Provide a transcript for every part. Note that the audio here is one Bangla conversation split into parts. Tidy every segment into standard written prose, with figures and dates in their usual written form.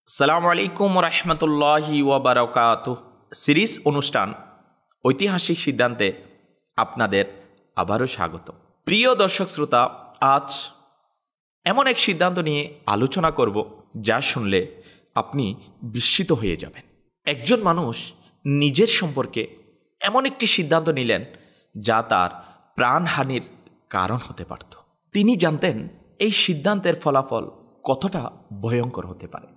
আসসালামু আলাইকুম রহমতুল্লাহি ওয়াবারাকাতুহ। সিরিজ অনুষ্ঠান ঐতিহাসিক সিদ্ধান্তে আপনাদের আবারও স্বাগত। প্রিয় দর্শক শ্রোতা, আজ এমন এক সিদ্ধান্ত নিয়ে আলোচনা করব যা শুনলে আপনি বিস্মিত হয়ে যাবেন। একজন মানুষ নিজের সম্পর্কে এমন একটি সিদ্ধান্ত নিলেন যা তার প্রাণহানির কারণ হতে পারত। তিনি জানতেন এই সিদ্ধান্তের ফলাফল কতটা ভয়ঙ্কর হতে পারে,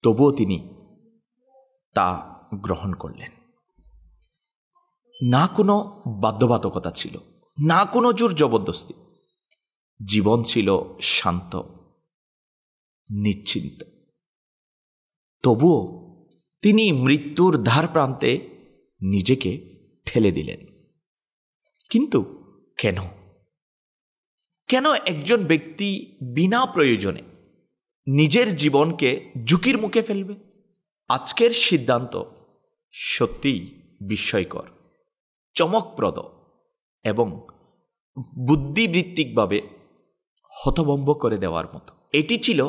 তবুও তিনি তা গ্রহণ করলেন। না কোনো বাধ্যবাধকতা ছিল, না কোনো জোর জবরদস্তি। জীবন ছিল শান্ত, নিশ্চিন্ত। তবুও তিনি মৃত্যুর ধার প্রান্তে নিজেকে ঠেলে দিলেন। কিন্তু কেন কেন একজন ব্যক্তি বিনা প্রয়োজনে নিজের জীবনকে ঝুঁকির মুখে ফেলবে? আজকের সিদ্ধান্ত সত্যিই বিস্ময়কর, চমকপ্রদ এবং বুদ্ধিবৃত্তিকভাবে হতভম্ব করে দেওয়ার মতো। এটি ছিল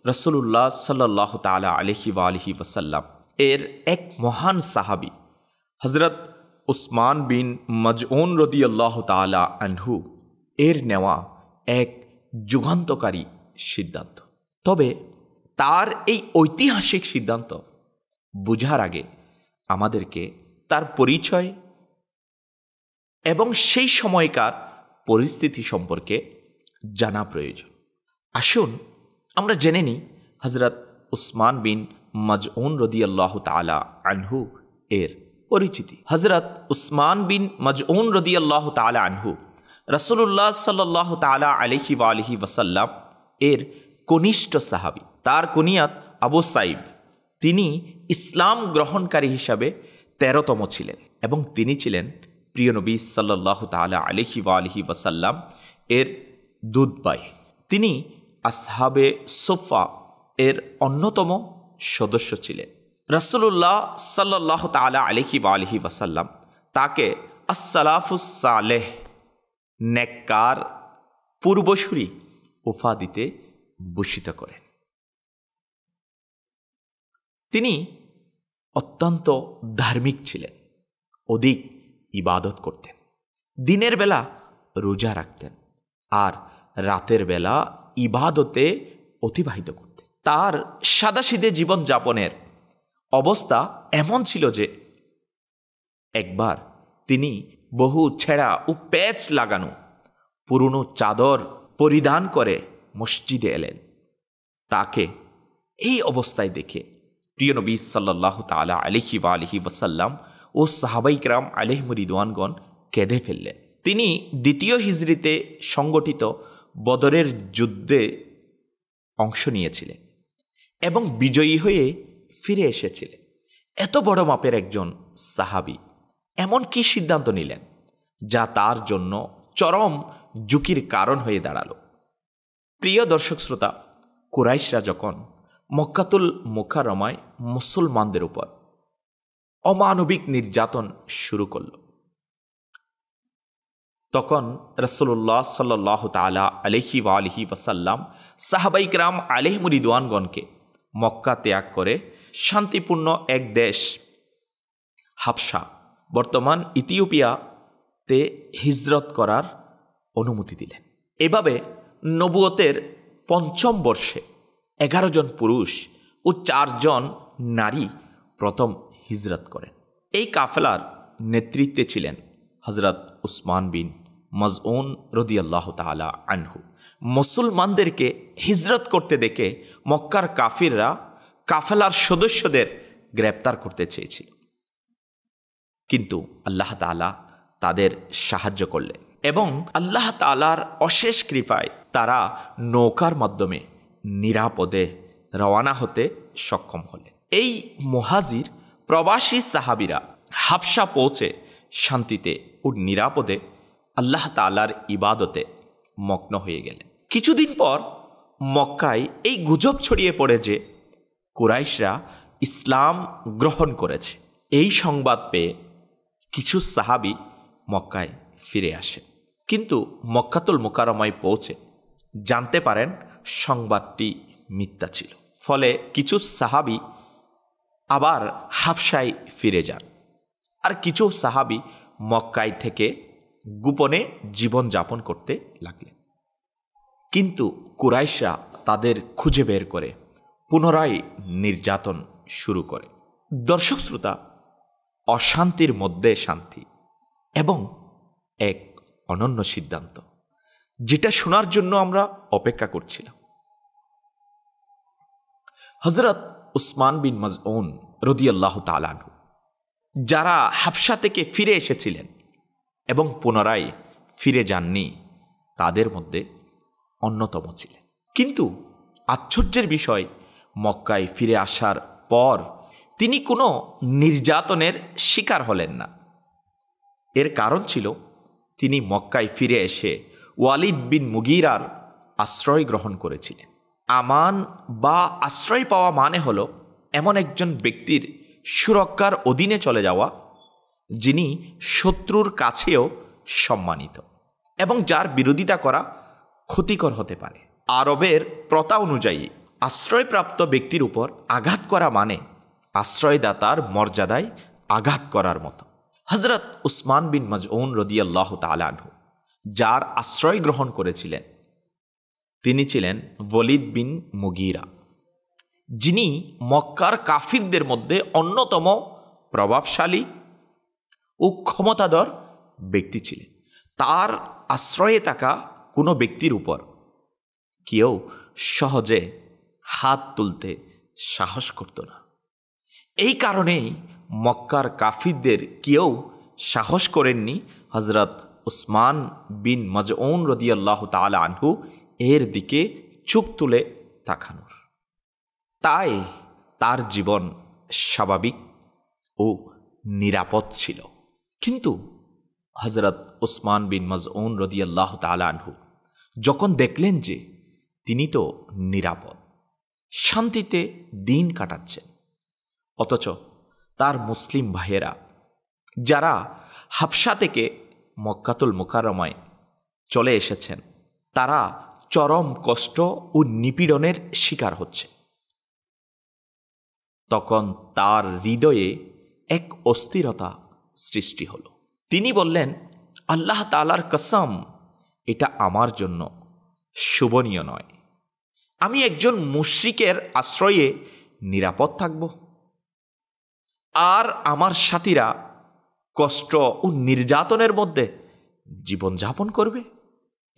রাসূলুল্লাহ সাল্লাল্লাহু তাআলা আলাইহি ওয়া আলিহি ওয়াসাল্লাম এর এক মহান সাহাবী হযরত উসমান বিন মাজউন রাদিয়াল্লাহু তাআলা আনহু এর নেওয়া এক যুগান্তকারী সিদ্ধান্ত। তবে তার এই ঐতিহাসিক সিদ্ধান্ত বোঝার আগে আমাদেরকে তার পরিচয় এবং সেই সময়কার পরিস্থিতি সম্পর্কে জানা প্রয়োজন। আসুন আমরা জেনে নিই হযরত উসমান বিন মাজউন রাদিয়াল্লাহু তাআলা আনহু এর পরিচিতি। হযরত উসমান বিন মাজউন রাদিয়াল্লাহু তাআলা আনহু রাসূলুল্লাহ সাল্লাল্লাহু তাআলা আলাইহি ওয়া আলিহি ওয়াসাল্লাম এর কনিষ্ঠ সাহাবী। তার কুনিয়াত আবু সাইব। তিনি ইসলাম গ্রহণকারী হিসাবে ১৩তম ছিলেন এবং তিনি ছিলেন প্রিয় নবী সাল্লাল্লাহু তাআলা আলাইহি ওয়া আলিহি ওয়াসাল্লাম এর দুধ ভাই। তিনি আসহাবে সুফা এর অন্যতম সদস্য ছিলেন। রাসূলুল্লাহ সাল্লাল্লাহু তাআলা আলাইহি ওয়া আলিহি ওয়াসাল্লাম তাকে as-সালাফুস সালেহ, নেককার পূর্বসূরি উপাধিতে ভূষিত করেন। তিনি অত্যন্ত ধার্মিক ছিলেন, অধিক ইবাদত করতেন, দিনের বেলা রোজা রাখতেন আর রাতের বেলা ইবাদতে অতিবাহিত করতেন। তার সাদাসিধে জীবনযাপনের অবস্থা এমন ছিল যে একবার তিনি বহু ছেঁড়া ও প্যাচ লাগানো পুরনো চাদর পরিধান করে মসজিদে এলেন। তাকে এই অবস্থায় দেখে প্রিয় নবী সাল্লাল্লাহু তাআলা আলাইহি ওয়া আলিহি ওয়াসাল্লাম ও সাহাবায়ে কেরাম আলাইহিম রিদওয়ানগণ কেঁদে ফেললেন। তিনি দ্বিতীয় হিজরিতে সংগঠিত বদরের যুদ্ধে অংশ নিয়েছিলেন এবং বিজয়ী হয়ে ফিরে এসেছিলেন। এত বড় মাপের একজন সাহাবী এমন কি সিদ্ধান্ত নিলেন যা তার জন্য চরম ঝুঁকির কারণ হয়ে দাঁড়ালো? প্রিয় দর্শক শ্রোতা, কুরাইশরা যখন মক্কাতুল মুকাররমায় মুসলমানদের উপর অমানবিক নির্যাতন শুরু করল, তখন রাসূলুল্লাহ সাল্লাল্লাহু তাআলা আলাইহি ওয়া আলিহি ওয়াসাল্লাম সাহাবায়ে কেরাম আলাইহিম রিদওয়ানগণকে মক্কা ত্যাগ করে শান্তিপূর্ণ এক দেশ হাবশা, বর্তমান ইথিওপিয়াতে হিজরত করার অনুমতি দিলেন। এভাবে নবুয়তের পঞ্চম বর্ষে ১১ জন পুরুষ ও ৪ জন নারী প্রথম হিজরত করেন। এই কাফেলার নেতৃত্বে ছিলেন হযরত উসমান বিন মাজউন রাদিয়াল্লাহু তাআলা আনহু। মুসলমানদেরকে হিজরত করতে দেখে মক্কার কাফিররা কাফেলার সদস্যদের গ্রেপ্তার করতে চেয়েছিল, কিন্তু আল্লাহ তাআলা তাদের সাহায্য করলেন এবং আল্লাহ তাআলার অশেষ কৃপায় তারা নৌকার মাধ্যমে নিরাপদে রওয়ানা হতে সক্ষম হলেন। এই মুহাজির প্রবাসী সাহাবীরা হাবশা পৌঁছে শান্তিতে ও নিরাপদে আল্লাহ তাআলার ইবাদতে মগ্ন হয়ে গেলেন। কিছুদিন পর মক্কায় এই গুজব ছড়িয়ে পড়ে যে কুরাইশরা ইসলাম গ্রহণ করেছে। এই সংবাদ পেয়ে কিছু সাহাবী মক্কায় ফিরে আসেন, কিন্তু মক্কাতুল মুকাররমায় পৌঁছে জানতে পারেন সংবাদটি মিথ্যা ছিল। ফলে কিছু সাহাবী আবার হাবশায় ফিরে যান, আর কিছু সাহাবী মক্কায় থেকে গোপনে জীবনযাপন করতে লাগলেন। কিন্তু কুরাইশরা তাদের খুঁজে বের করে পুনরায় নির্যাতন শুরু করে। দর্শক শ্রোতা, অশান্তির মধ্যে শান্তি এবং এক অনন্য সিদ্ধান্ত, যেটা শোনার জন্য আমরা অপেক্ষা করছিলাম। হযরত উসমান বিন মাজউন রাদিয়াল্লাহু তাআলা আনহু, যারা হাবশা থেকে ফিরে এসেছিলেন এবং পুনরায় ফিরে যাননি, তাদের মধ্যে অন্যতম ছিলেন। কিন্তু আশ্চর্যের বিষয়, মক্কায় ফিরে আসার পর তিনি কোনো নির্যাতনের শিকার হলেন না। এর কারণ ছিল, তিনি মক্কায় ফিরে এসে ওয়ালিদ বিন মুগীরার আশ্রয় গ্রহণ করেছিলেন। আমান বা আশ্রয় পাওয়া মানে হল এমন একজন ব্যক্তির সুরক্ষার অধীনে চলে যাওয়া, যিনি শত্রুর কাছেও সম্মানিত এবং যার বিরোধিতা করা ক্ষতিকর হতে পারে। আরবের প্রথা অনুযায়ী আশ্রয়প্রাপ্ত ব্যক্তির উপর আঘাত করা মানে আশ্রয়দাতার মর্যাদায় আঘাত করার মতো। হযরত উসমান বিন মাজউন রাদিয়াল্লাহু তাআলা আনহু, যার আশ্রয় গ্রহণ করেছিলেন, তিনি ছিলেন ওয়ালিদ বিন মুগীরা, যিনি মক্কার কাফিরদের মধ্যে অন্যতম প্রভাবশালী ও ক্ষমতাধর ব্যক্তি ছিলেন। তার আশ্রয়ে থাকা কোনো ব্যক্তির উপর কেউ সহজে হাত তুলতে সাহস করত না। এই কারণেই মক্কার কাফিরদের কেউ সাহস করেননি হযরত উসমান বিন মাজউন রাদিয়াল্লাহু তাআলা আনহু এর দিকে চোখ তুলে তাকানোর। তাই তার জীবন স্বাভাবিক ও নিরাপদ ছিল। কিন্তু হযরত উসমান বিন মাজউন রাদিয়াল্লাহু তাআলা আনহু যখন দেখলেন যে তিনি তো নিরাপদ, শান্তিতে দিন কাটাচ্ছেন, অথচ তার মুসলিম ভাইয়েরা, যারা হাবশা থেকে মক্কাতুল মুকাররমায় চলে এসেছেন, তারা চরম কষ্ট ও নিপীড়নের শিকার হচ্ছে, তখন তার হৃদয়ে এক অস্থিরতা সৃষ্টি হল। তিনি বললেন, আল্লাহ তাআলার কসম, এটা আমার জন্য শোভনীয় নয়। আমি একজন মুশরিকের আশ্রয়ে নিরাপদ থাকব, আর আমার সাথীরা কষ্ট ও নির্যাতনের মধ্যে জীবনযাপন করবে।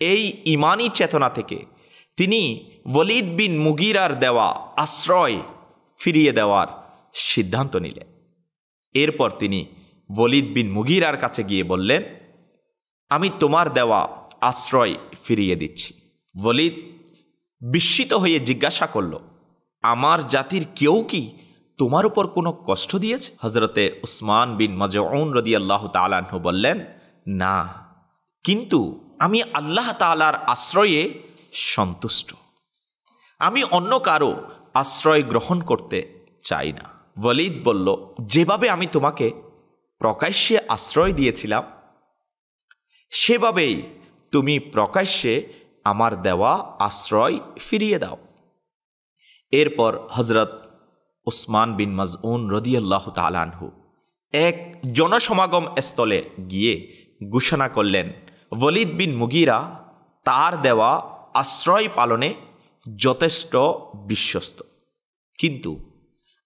এই ঈমানি চেতনা থেকে তিনি ওয়ালিদ বিন মুগীরার দেওয়া আশ্রয় ফিরিয়ে দেওয়ার সিদ্ধান্ত নিলেন। এরপর তিনি ওয়ালিদ বিন মুগীরার কাছে গিয়ে বললেন, আমি তোমার দেওয়া আশ্রয় ফিরিয়ে দিচ্ছি। ওয়ালিদ বিস্মিত হয়ে জিজ্ঞাসা করল, আমার জাতির কেউ কি তোমার উপর কোনো কষ্ট দিয়েছে? হযরতে উসমান বিন মাজউন রাদিয়াল্লাহু তাআলা আনহু বললেন, না, কিন্তু আমি আল্লাহ তাআলার আশ্রয়ে সন্তুষ্ট। আমি অন্য কারো আশ্রয় গ্রহণ করতে চাই না। ওয়ালিদ বলল, যেভাবে আমি তোমাকে প্রকাশ্যে আশ্রয় দিয়েছিলাম, সেভাবেই তুমি প্রকাশ্যে আমার দেওয়া আশ্রয় ফিরিয়ে দাও। এরপর হযরত উসমান বিন মাজউন রাদিয়াল্লাহু তাআলা আনহু এক জনসমাগম স্থলে গিয়ে ঘোষণা করলেন, ওয়ালিদ বিন মুগীরা তার দেওয়া আশ্রয় পালনে যথেষ্ট বিশ্বস্ত, কিন্তু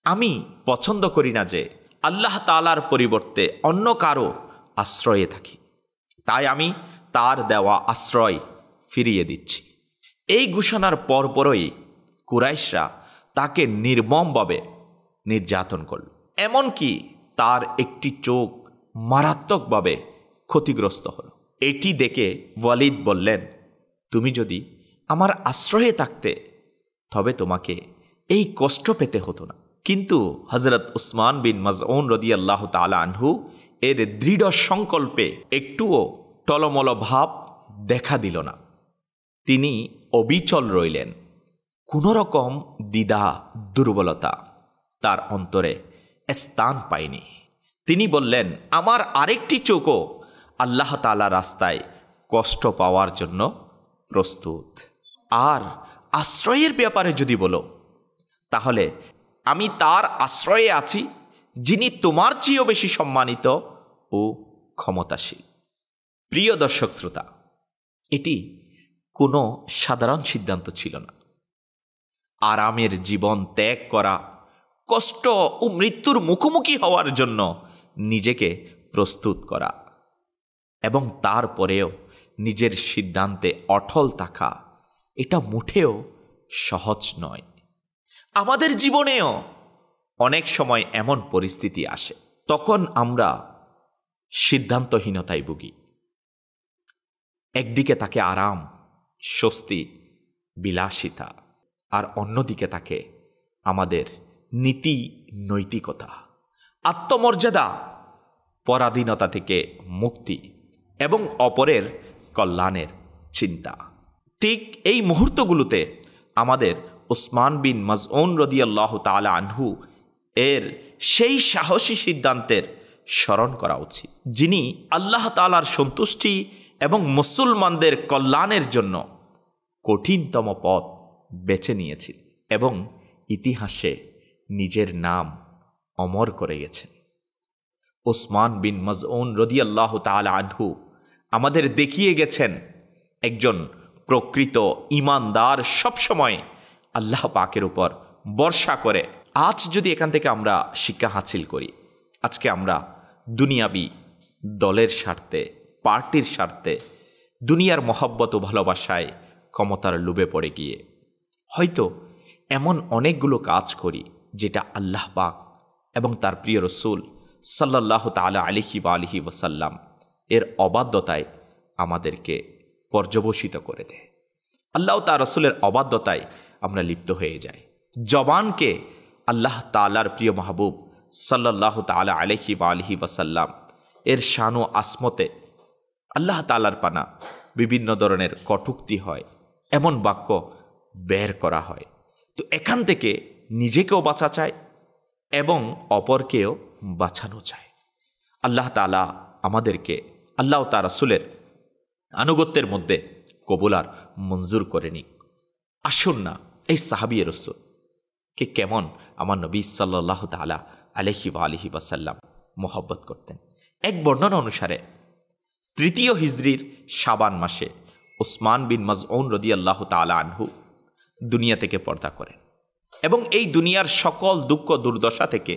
আমি পছন্দ করি না যে আল্লাহ তাআলার পরিবর্তে অন্য কারো আশ্রয়ে থাকি। তাই আমি তার দেওয়া আশ্রয় ফিরিয়ে দিচ্ছি। এই ঘোষণার পরপরই কুরাইশরা তাকে নির্মমভাবে নির্যাতন করল, এমনকি তার একটি চোখ মারাত্মকভাবে ক্ষতিগ্রস্ত হল। এটি দেখে ওয়ালিদ বললেন, তুমি যদি আমার আশ্রয়ে থাকতে, তবে তোমাকে এই কষ্ট পেতে হতো না। কিন্তু হযরত উসমান বিন মাজউন রাদিয়াল্লাহু তাআলা আনহু এর দৃঢ় সংকল্পে একটুও টলমল ভাব দেখা দিল না। তিনি অবিচল রইলেন। কোনো রকম দ্বিধা দুর্বলতা তার অন্তরে স্থান পায়নি। তিনি বললেন, আমার আরেকটি চোখও আল্লাহ তাআলা রাস্তায় কষ্ট পাওয়ার জন্য প্রস্তুত। আর আশ্রয়ের ব্যাপারে যদি বলো, তাহলে আমি তার আশ্রয়ে আছি যিনি তোমার চেয়েও বেশি সম্মানিত ও ক্ষমতাশীল। প্রিয় দর্শক শ্রোতা, এটি কোনো সাধারণ সিদ্ধান্ত ছিল না। আরামের জীবন ত্যাগ করা, কষ্ট ও মৃত্যুর মুখোমুখি হওয়ার জন্য নিজেকে প্রস্তুত করা এবং তারপরেও নিজের সিদ্ধান্তে অটল থাকা, এটা মোটেও সহজ নয়। আমাদের জীবনেও অনেক সময় এমন পরিস্থিতি আসে, তখন আমরা সিদ্ধান্তহীনতায় ভুগি। একদিকে তাকে আরাম, স্বস্তি, বিলাসিতা, আর অন্যদিকে তাকে আমাদের নীতি, নৈতিকতা, আত্মমর্যাদা, পরাধীনতা থেকে মুক্তি এবং অপরের কল্যাণের চিন্তা। ঠিক এই মুহূর্তগুলোতে আমাদের উসমান বিন মাজউন রাদিয়াল্লাহু তাআলা আনহু এর সেই সাহসী সিদ্ধান্তের স্মরণ করা উচিত, যিনি আল্লাহ তাআলার সন্তুষ্টি এবং মুসলমানদের কল্যাণের জন্য কঠিনতম পথ বেছে নিয়েছিল এবং ইতিহাসে নিজের নাম অমর করে গেছেন। উসমান বিন মাজউন রাদিয়াল্লাহু তাআলা আনহু আমাদের দেখিয়ে গেছেন একজন প্রকৃত ঈমানদার সবসময় আল্লাহ পাকের উপর ভরসা করে। আজ যদি এখান থেকে আমরা শিক্ষা হাসিল করি, আজকে আমরা দুনিয়াবি দলের স্বার্থে, পার্টির স্বার্থে, দুনিয়ার মহব্বত ও ভালোবাসায়, ক্ষমতার লোভে পড়ে গিয়ে হয়তো এমন অনেকগুলো কাজ করি যেটা আল্লাহ পাক এবং তার প্রিয় রসুল সাল্লাল্লাহু তাআলা আলাইহি ওয়াসাল্লাম এর অবাধ্যতায় আমাদেরকে পর্যবসিত করে দেয়। আল্লাহ তার রসুলের অবাধ্যতায় আমরা লিপ্ত হয়ে যাই। জবানকে আল্লাহ তাআলার প্রিয় মাহবুব সাল্লাল্লাহু তাআলা আলাইহি ওয়াসাল্লাম এর শান ও আসমতে আল্লাহ তাআলার পানা বিভিন্ন ধরনের কটূক্তি হয়, এমন বাক্য বের করা হয়। তো এখান থেকে নিজেকেও বাঁচা চায় এবং অপরকেও বাঁচানো চায়। আল্লাহ তাআলা আমাদেরকে আল্লাহ তার রাসূলের আনুগত্যের মধ্যে কবুল আর মঞ্জুর করে নিক। আসুন না, এই সাহাবী রাসূল কে কেমন আমার নবী সাল্লাল্লাহু তাআলা আলাইহি ওয়াসাল্লাম মোহব্বত করতেন। এক বর্ণনা অনুসারে 3য় হিজরির শাবান মাসে উসমান বিন মাজউন রাদিয়াল্লাহু তাআলা আনহু দুনিয়া থেকে পর্দা করেন এবং এই দুনিয়ার সকল দুঃখ দুর্দশা থেকে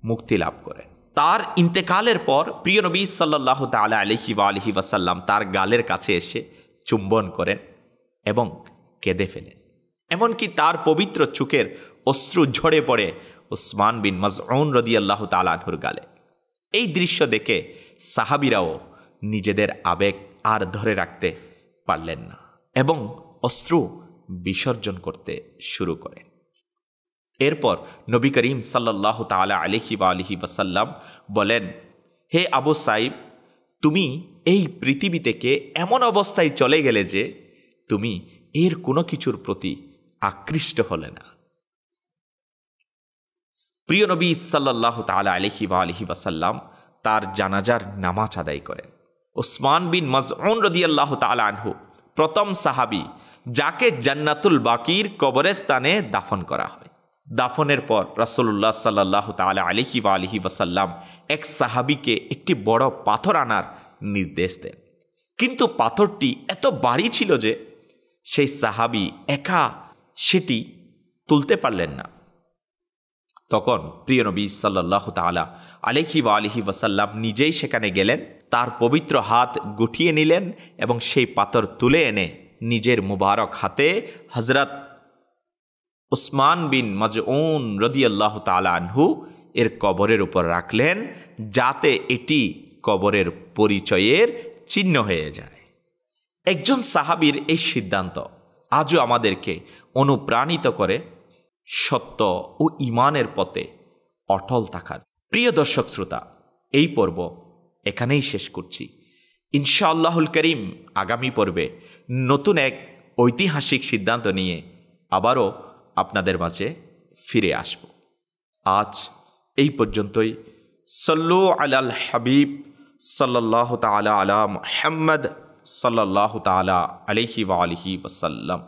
মুক্তি লাভ করেন। তার ইন্তেকালের পর প্রিয় নবী সাল্লাল্লাহু তাআলা আলাইহি ওয়াসাল্লাম তার গালের কাছে এসে চুম্বন করেন এবং কেঁদে ফেলেন। এমনকি তার পবিত্র চোখের অশ্রু ঝরে পড়ে উসমান বিন মাজউন রাদিয়াল্লাহু তাআলা আনহুর গালে। এই দৃশ্য দেখে সাহাবীরাও নিজেদের আবেগ আর ধরে রাখতে পারলেন না এবং অশ্রু বিসর্জন করতে শুরু করেন। এরপর নবী করিম সাল্লাল্লাহু তাআলা আলাইহি ওয়াসাল্লাম বলেন, হে আবু সাইব, তুমি এই পৃথিবী থেকে এমন অবস্থায় চলে গেলে যে তুমি এর কোনো কিছুর প্রতি আকৃষ্ট হলে না। প্রিয় নবী সাল্লাল্লাহু তাআলা আলাইহি ওয়াসাল্লাম তার জানাজার নামাজ আদায় করেন। উসমান বিন মাজউন রাদিয়াল্লাহু তাআলা আনহু প্রথম সাহাবী যাকে জান্নাতুল বাকির কবরস্থানে দাফন করা হয়। দাফনের পর রাসূলুল্লাহ সাল্লাল্লাহু তাআলা আলাইহি ওয়াসাল্লাম এক সাহাবীকে একটি বড় পাথর আনার নির্দেশ দেন, কিন্তু পাথরটি এত ভারী ছিল যে সেই সাহাবী একা সেটি তুলতে পারলেন না। তখন প্রিয় নবী সাল্লাল্লাহু তাআলা আলাইহি ওয়াসাল্লাম নিজেই সেখানে গেলেন, তার পবিত্র হাত গুটিয়ে নিলেন এবং সেই পাথর তুলে এনে নিজের মুবারক হাতে হযরত উসমান বিন মাজউন রাদিয়াল্লাহু তাআলা আনহু এর কবরের উপর রাখলেন, যাতে এটি কবরের পরিচয়ের চিহ্ন হয়ে যায়। একজন সাহাবীর এই সিদ্ধান্ত আজও আমাদেরকে অনুপ্রাণিত করে সত্য ও ঈমানের পথে অটল থাকার। প্রিয় দর্শক শ্রোতা, এই পর্ব এখানেই শেষ করছি। ইনশাআল্লাহুল করিম আগামী পর্বে নতুন এক ঐতিহাসিক সিদ্ধান্ত নিয়ে আবারও আপনাদের মাঝে ফিরে আসব। আজ এই পর্যন্তই। সল্লু আলাল হাবিব সাল্লাল্লাহু তাআলা আলা মুহাম্মদ সাল্লাল্লাহু তাআলা আলাইহি ওয়া আলিহি ওয়াসাল্লাম।